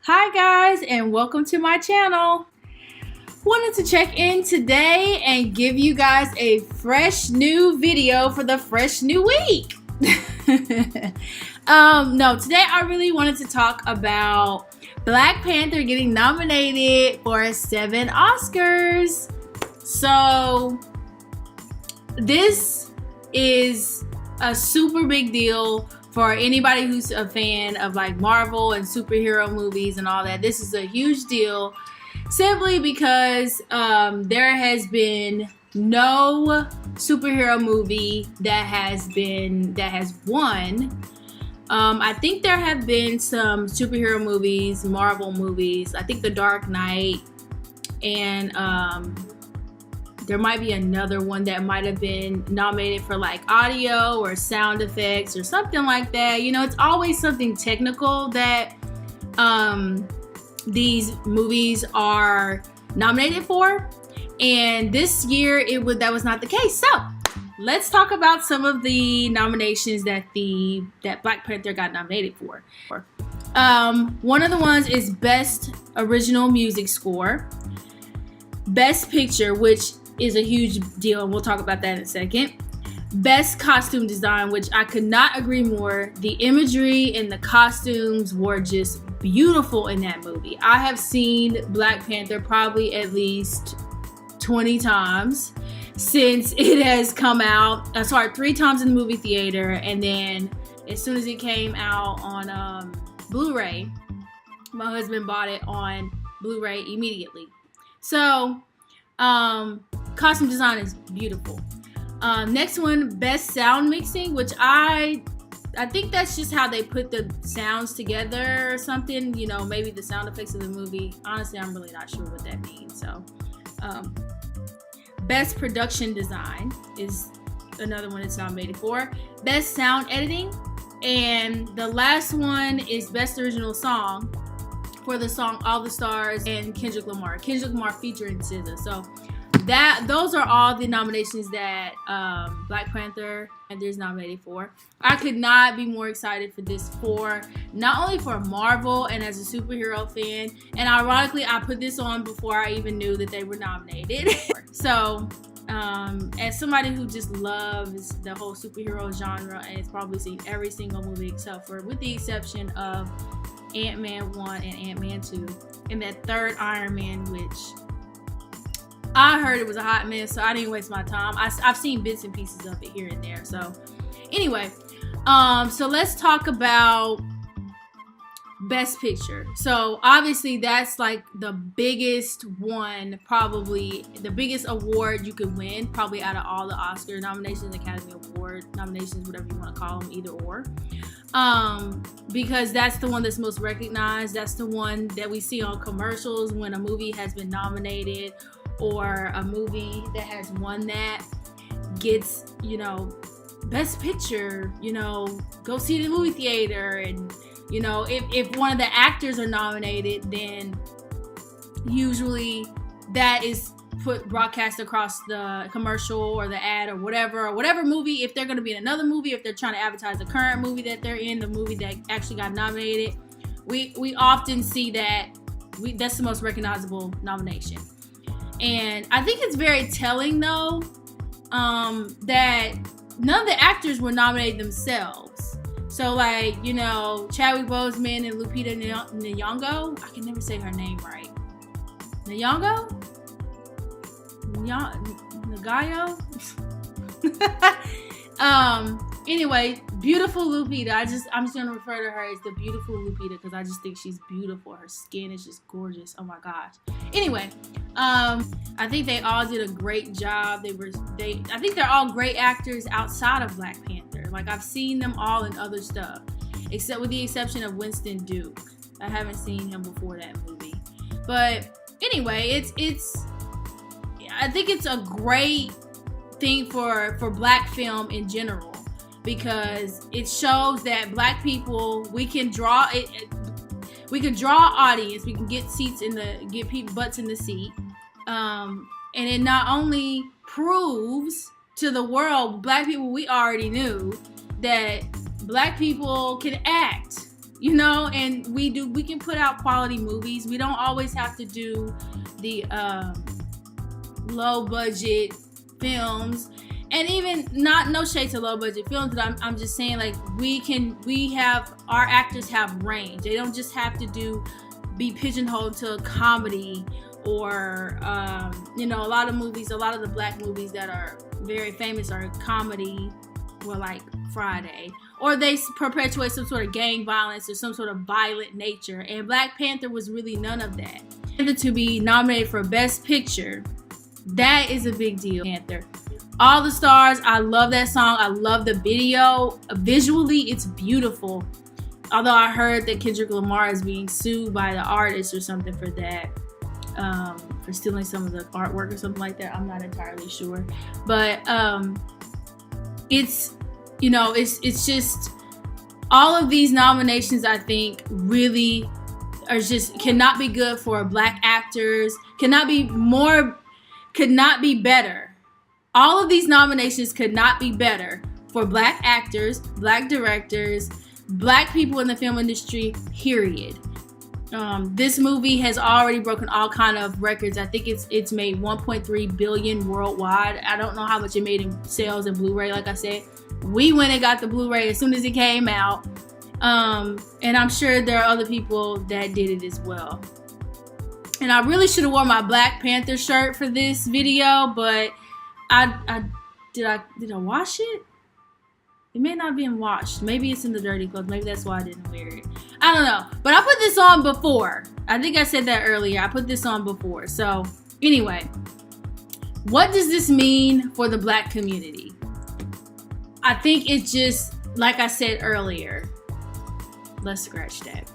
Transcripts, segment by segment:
Hi guys, and welcome to my channel. Wanted to check in today and give you guys a fresh new video for the fresh new week. No, today I really wanted to talk about Black Panther getting nominated for 7 Oscars. So this is a super big deal for anybody who's a fan of like Marvel and superhero movies and all that. This is a huge deal simply because there has been no superhero movie that has won. I think there have been some superhero movies, Marvel movies. I think The Dark Knight, and there might be another one that might have been nominated for like audio or sound effects or something like that. You know, it's always something technical that these movies are nominated for. And this year that was not the case. So let's talk about some of the nominations that Black Panther got nominated for. One of the ones is Best Original Music Score, Best Picture, which is a huge deal, and we'll talk about that in a second. Best Costume Design, which I could not agree more. The imagery and the costumes were just beautiful in that movie. I have seen Black Panther probably at least 20 times since it has come out. I saw it 3 times in the movie theater, and then as soon as it came out on Blu-ray, my husband bought it on Blu-ray immediately. So costume design is beautiful. Next one, Best Sound Mixing, which I think that's just how they put the sounds together or something. You know, maybe the sound effects of the movie. Honestly, I'm really not sure what that means. So, Best Production Design is another one it's nominated for. Best Sound Editing. And the last one is Best Original Song for the song All the Stars and Kendrick Lamar. Kendrick Lamar featuring SZA. So those are all the nominations that Black Panther is nominated for. I could not be more excited for this, for not only for Marvel and as a superhero fan, and ironically I put this on before I even knew that they were nominated. So as somebody who just loves the whole superhero genre and has probably seen every single movie with the exception of Ant-Man 1 and Ant-Man 2 and that third Iron Man, which I heard it was a hot mess, so I didn't waste my time. I've seen bits and pieces of it here and there. So anyway, so let's talk about Best Picture. So obviously that's like the biggest one, probably the biggest award you could win, probably out of all the Oscar nominations, Academy Award nominations, whatever you want to call them, either or. Because that's the one that's most recognized. That's the one that we see on commercials when a movie has been nominated, or a movie that has won that gets, you know, Best Picture, you know, go see the movie theater. And, you know, if one of the actors are nominated, then usually that is broadcast across the commercial or the ad or whatever movie. If they're going to be in another movie, if they're trying to advertise the current movie that they're in, the movie that actually got nominated, we often see that that's the most recognizable nomination. And I think it's very telling, though, that none of the actors were nominated themselves. So, like, you know, Chadwick Boseman and Lupita Nyong'o. I can never say her name right. Nyong'o? Nagayo? Anyway, beautiful Lupita. I'm just gonna refer to her as the beautiful Lupita because I just think she's beautiful. Her skin is just gorgeous. Oh my gosh. Anyway, I think they all did a great job. I think they're all great actors outside of Black Panther. Like, I've seen them all in other stuff, except with the exception of Winston Duke. I haven't seen him before that movie. But anyway, I think it's a great thing for Black film in general, because it shows that Black people, we can draw audience, we can get butts in the seat, and it not only proves to the world, Black people, we already knew that Black people can act. you know, and we can put out quality movies. We don't always have to do the low budget films, and even no shade to low budget films, but I'm just saying, like, our actors have range. They don't just have to be pigeonholed to a comedy or you know, a lot of the black movies that are very famous are comedy, or like Friday, or they perpetuate some sort of gang violence or some sort of violent nature, and Black Panther was really none of that. And to be nominated for Best Picture, that is a big deal. Panther, All the Stars, I love that song. I love the video. Visually, it's beautiful. Although I heard that Kendrick Lamar is being sued by the artist or something for that, for stealing some of the artwork or something like that. I'm not entirely sure, but it's, you know, it's just all of these nominations, I think, really are just cannot be good for black actors. Could not be better. All of these nominations could not be better for black actors, black directors, black people in the film industry, period. This movie has already broken all kind of records. I think it's made 1.3 billion worldwide. I don't know how much it made in sales and Blu-ray. Like I said, we went and got the Blu-ray as soon as it came out. And I'm sure there are other people that did it as well. And I really should have worn my Black Panther shirt for this video, but did I wash it? It may not have been washed. Maybe it's in the dirty clothes. Maybe that's why I didn't wear it. I don't know. But I put this on before. I think I said that earlier. I put this on before. So anyway, what does this mean for the black community? I think it's just, like I said earlier. Let's scratch that.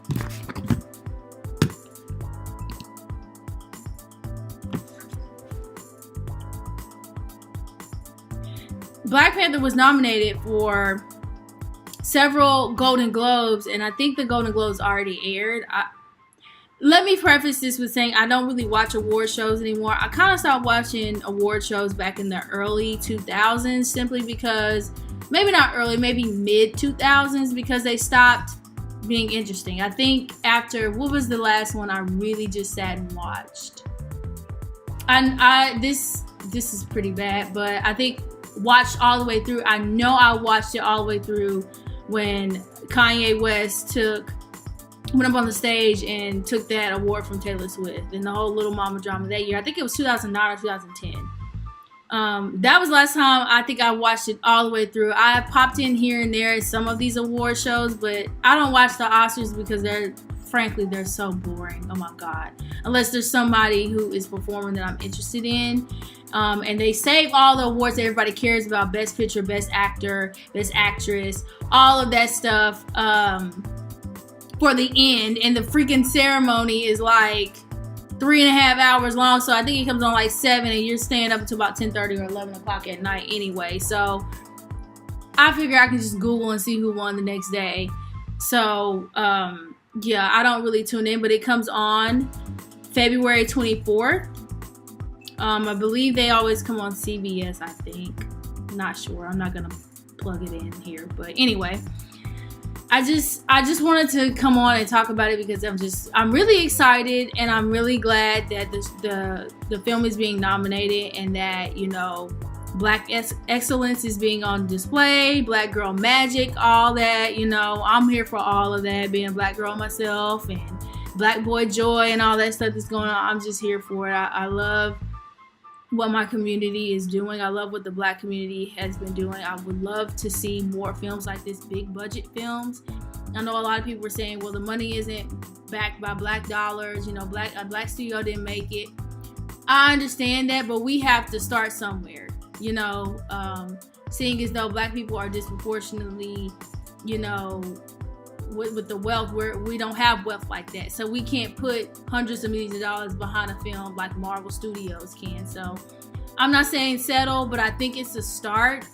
Black Panther was nominated for several Golden Globes, and I think the Golden Globes already aired. Let me preface this with saying I don't really watch award shows anymore. I kind of stopped watching award shows back in the early 2000s, simply because, maybe not early, maybe mid 2000s, because they stopped being interesting. I think after, what was the last one I really just sat and watched? This is pretty bad, but I think watched all the way through. I know I watched it all the way through when Kanye West went up on the stage and took that award from Taylor Swift, and the whole Little Mama drama that year. I think it was 2009 or 2010. That was the last time I think I watched it all the way through. I popped in here and there at some of these award shows, but I don't watch the Oscars because they're so boring. Oh my God. Unless there's somebody who is performing that I'm interested in. And they save all the awards that everybody cares about, Best Picture, Best Actor, Best Actress, all of that stuff, for the end. And the freaking ceremony is like 3.5 hours long. So I think it comes on like 7, and you're staying up until about 10:30 or 11 o'clock at night anyway. So I figure I can just Google and see who won the next day. So, yeah, I don't really tune in, but it comes on February 24th. I believe they always come on CBS, I think. Not sure. I'm not going to plug it in here. But anyway, I just wanted to come on and talk about it because I'm really excited, and I'm really glad that the film is being nominated, and that, you know, Black excellence is being on display, Black girl magic, all that. You know, I'm here for all of that, being a Black girl myself, and Black boy joy and all that stuff that's going on. I'm just here for it. I love what my community is doing. I love what the Black community has been doing. I would love to see more films like this, big budget films. I know a lot of people were saying, well, the money isn't backed by Black dollars. You know, a Black studio didn't make it. I understand that, but we have to start somewhere. You know, seeing as though Black people are disproportionately, you know, with the wealth, we don't have wealth like that. So we can't put hundreds of millions of dollars behind a film like Marvel Studios can. So I'm not saying settle, but I think it's a start,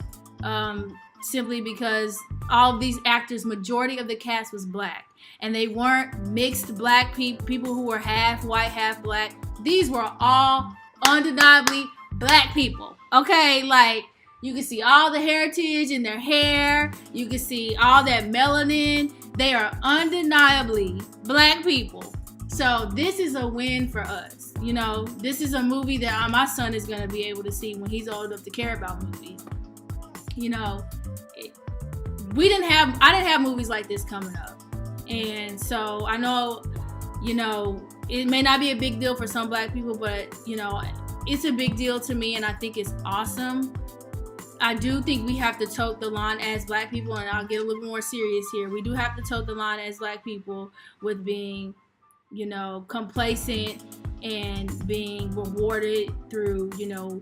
simply because all of these actors, majority of the cast was Black, and they weren't mixed Black people who were half white, half Black. These were all undeniably Black people. Okay, like, You can see all the heritage in their hair. You can see all that melanin. They are undeniably black people. So this is a win for us. You know, this is a movie that my son is going to be able to see when he's old enough to care about movies. You know, I didn't have movies like this coming up. And so I know, you know, it may not be a big deal for some black people, but, you know, it's a big deal to me, and I think it's awesome. I do think we have to tote the line as black people, and I'll get a little more serious here. We do have to tote the line as black people with being, you know, complacent and being rewarded through, you know,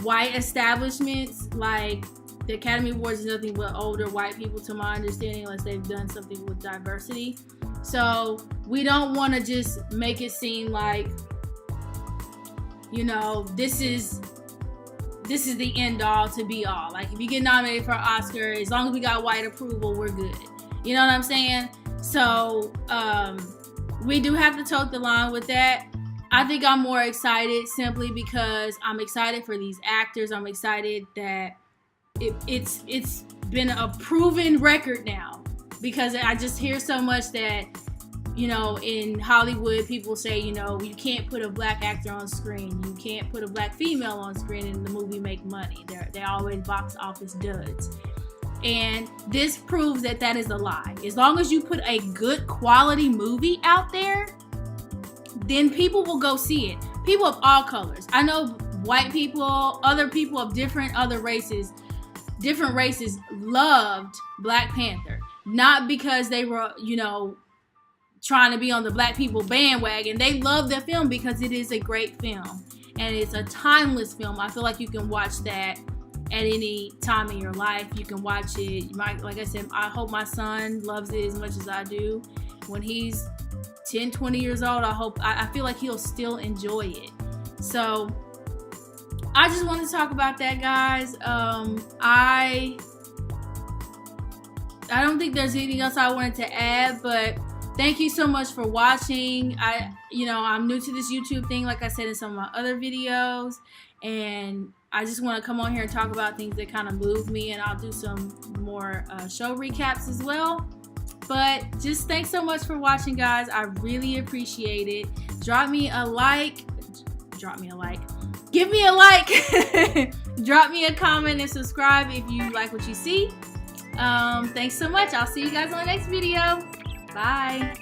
white establishments. Like, the Academy Awards is nothing but older white people, to my understanding, unless they've done something with diversity. So we don't want to just make it seem like, you know, this is the end all to be all. Like, if you get nominated for an Oscar, as long as we got white approval, we're good. You know what I'm saying? So we do have to tote the line with that. I think I'm more excited simply because I'm excited for these actors. I'm excited that it's been a proven record now, because I just hear so much that, you know, in Hollywood, people say, you know, you can't put a black actor on screen. You can't put a black female on screen and the movie make money. They're always box office duds. And this proves that that is a lie. As long as you put a good quality movie out there, then people will go see it. People of all colors. I know white people, other people of different races loved Black Panther. Not because they were, you know, trying to be on the black people bandwagon. They love the film because it is a great film. And it's a timeless film. I feel like you can watch that at any time in your life. You can watch it. Like I said, I hope my son loves it as much as I do. When he's 10, 20 years old, I feel like he'll still enjoy it. So I just wanted to talk about that, guys. I don't think there's anything else I wanted to add, but thank you so much for watching. I'm new to this YouTube thing, like I said in some of my other videos, and I just want to come on here and talk about things that kind of move me, and I'll do some more show recaps as well. But just thanks so much for watching, guys. I really appreciate it. Drop me a like. Give me a like. Drop me a comment and subscribe if you like what you see. Thanks so much. I'll see you guys on the next video. Bye.